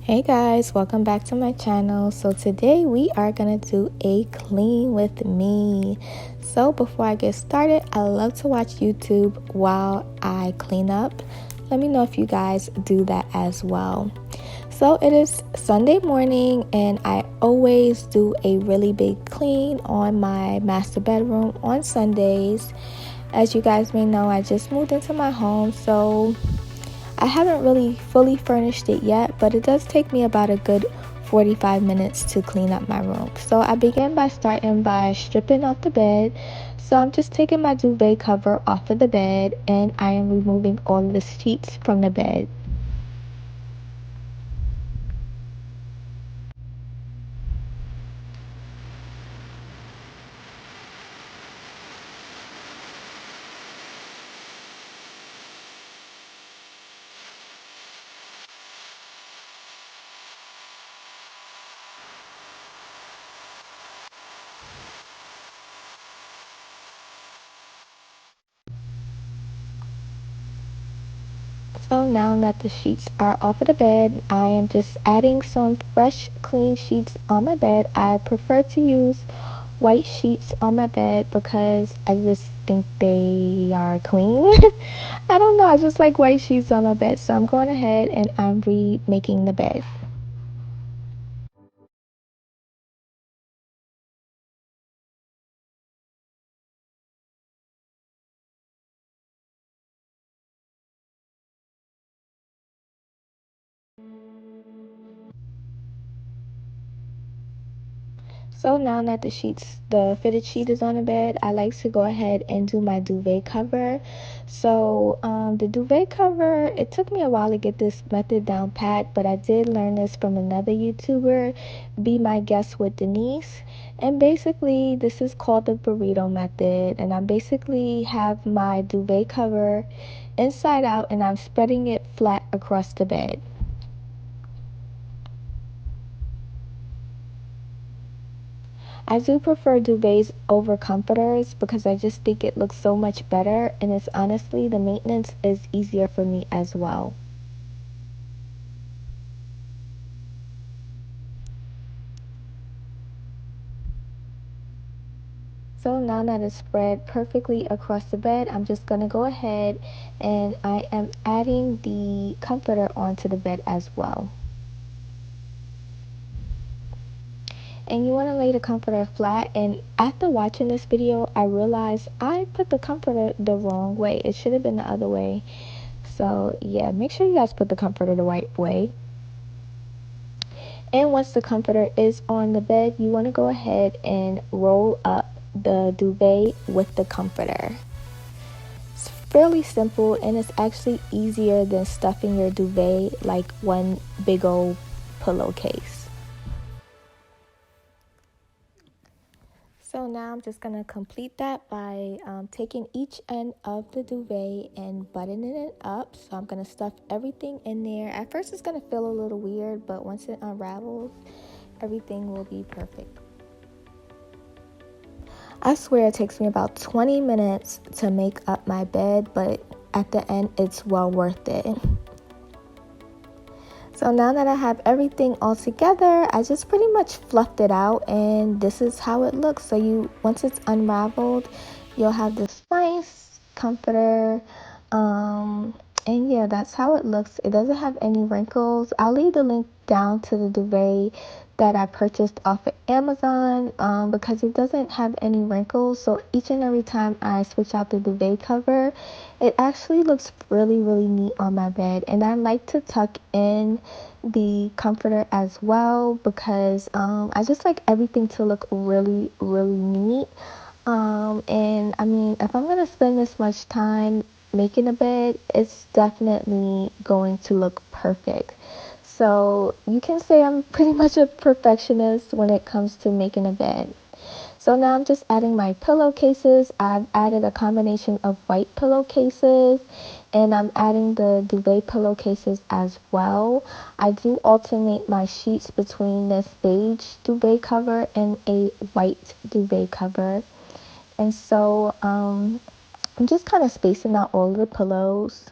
Hey guys, welcome back to my channel. So today we are gonna do a clean with me. So before I get started, I love to watch YouTube while I clean up. Let me know if you guys do that as well. So it is Sunday morning and I always do a really big clean on my master bedroom on Sundays. As you guys may know, I just moved into my home, so I haven't really fully furnished it yet, but it does take me about a good 45 minutes to clean up my room. So I began by starting by stripping off the bed. So I'm just taking my duvet cover off of the bed and I am removing all the sheets from the bed. So now that the sheets are off of the bed, I am just adding some fresh, clean sheets on my bed. I prefer to use white sheets on my bed because I just think they are clean. I don't know, I just like white sheets on my bed. So I'm going ahead and I'm remaking the bed. So now that the fitted sheet is on the bed, I like to go ahead and do my duvet cover. So the duvet cover, it took me a while to get this method down pat, but I did learn this from another YouTuber, Be My Guest with Denise. And basically, this is called the burrito method. And I basically have my duvet cover inside out and I'm spreading it flat across the bed. I do prefer duvets over comforters because I just think it looks so much better and it's honestly the maintenance is easier for me as well. So now that it's spread perfectly across the bed, I'm just going to go ahead and I am adding the comforter onto the bed as well. And you want to lay the comforter flat, and after watching this video I realized I put the comforter the wrong way. It should have been the other way. So yeah, make sure you guys put the comforter the right way. And once the comforter is on the bed, you want to go ahead and roll up the duvet with the comforter. It's fairly simple and it's actually easier than stuffing your duvet like one big old pillowcase. So now I'm just going to complete that by taking each end of the duvet and buttoning it up. So I'm going to stuff everything in there. At first it's going to feel a little weird, but once it unravels, everything will be perfect. I swear it takes me about 20 minutes to make up my bed, but at the end it's well worth it. So now that I have everything all together, I just pretty much fluffed it out and this is how it looks. So once it's unraveled, you'll have this nice comforter. And yeah, that's how it looks. It doesn't have any wrinkles. I'll leave the link down to the duvet that I purchased off of Amazon because it doesn't have any wrinkles. So each and every time I switch out the duvet cover, it actually looks really, really neat on my bed. And I like to tuck in the comforter as well because I just like everything to look really, really neat. And I mean, if I'm going to spend this much time making a bed, it's definitely going to look perfect. So you can say I'm pretty much a perfectionist when it comes to making a bed. So now I'm just adding my pillowcases. I've added a combination of white pillowcases and I'm adding the duvet pillowcases as well. I do alternate my sheets between this beige duvet cover and a white duvet cover. And so I'm just kind of spacing out all of the pillows.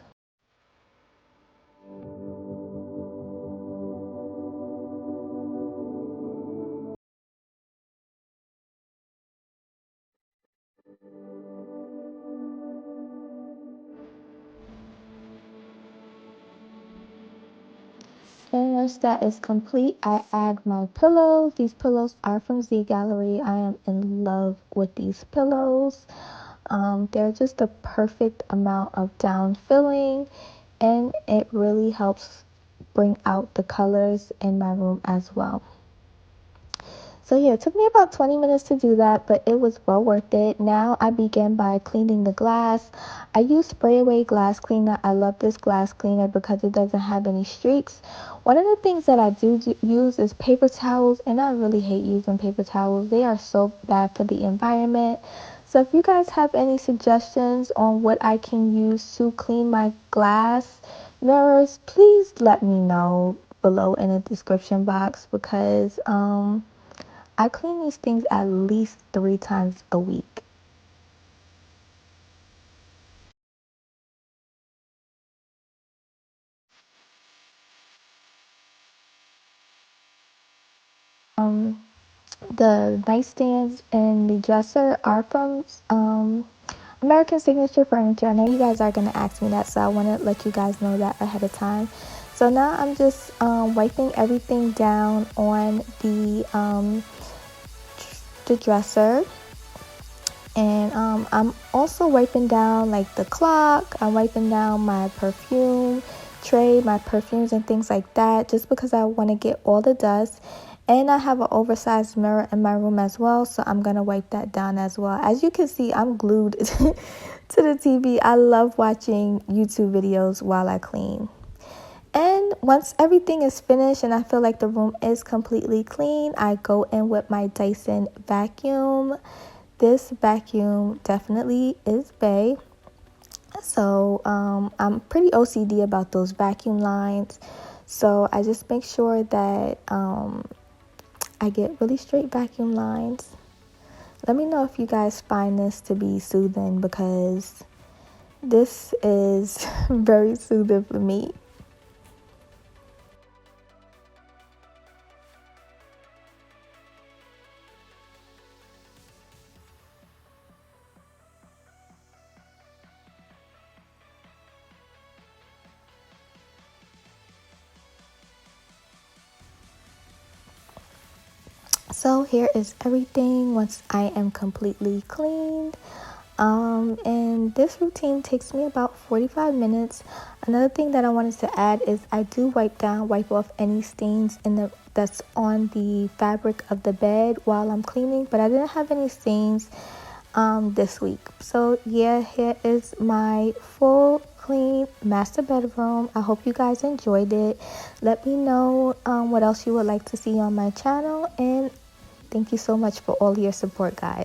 And once that is complete, I add my pillows. These pillows are from Z Gallery. I am in love with these pillows. They're just the perfect amount of down filling, and it really helps bring out the colors in my room as well. So yeah, it took me about 20 minutes to do that, but it was well worth it. Now I begin by cleaning the glass. I use spray away glass cleaner. I love this glass cleaner because it doesn't have any streaks. One of the things that I do use is paper towels, and I really hate using paper towels. They are so bad for the environment. So if you guys have any suggestions on what I can use to clean my glass mirrors, please let me know below in the description box because I clean these things at least 3 times a week. Um, the nightstands and the dresser are from American Signature Furniture. I know you guys are going to ask me that, so I want to let you guys know that ahead of time. So now I'm just wiping everything down on the dresser. And I'm also wiping down like the clock. I'm wiping down my perfume tray, my perfumes and things like that, just because I want to get all the dust. And I have an oversized mirror in my room as well, so I'm going to wipe that down as well. As you can see, I'm glued to the TV. I love watching YouTube videos while I clean. And once everything is finished and I feel like the room is completely clean, I go in with my Dyson vacuum. This vacuum definitely is bae. So I'm pretty OCD about those vacuum lines. So I just make sure that I get really straight vacuum lines. Let me know if you guys find this to be soothing because this is very soothing for me. So here is everything once I am completely cleaned. And this routine takes me about 45 minutes. Another thing that I wanted to add is I do wipe off any stains that's on the fabric of the bed while I'm cleaning, but I didn't have any stains this week. So yeah, here is my full clean master bedroom. I hope you guys enjoyed it. Let me know what else you would like to see on my channel, and thank you so much for all your support, guys.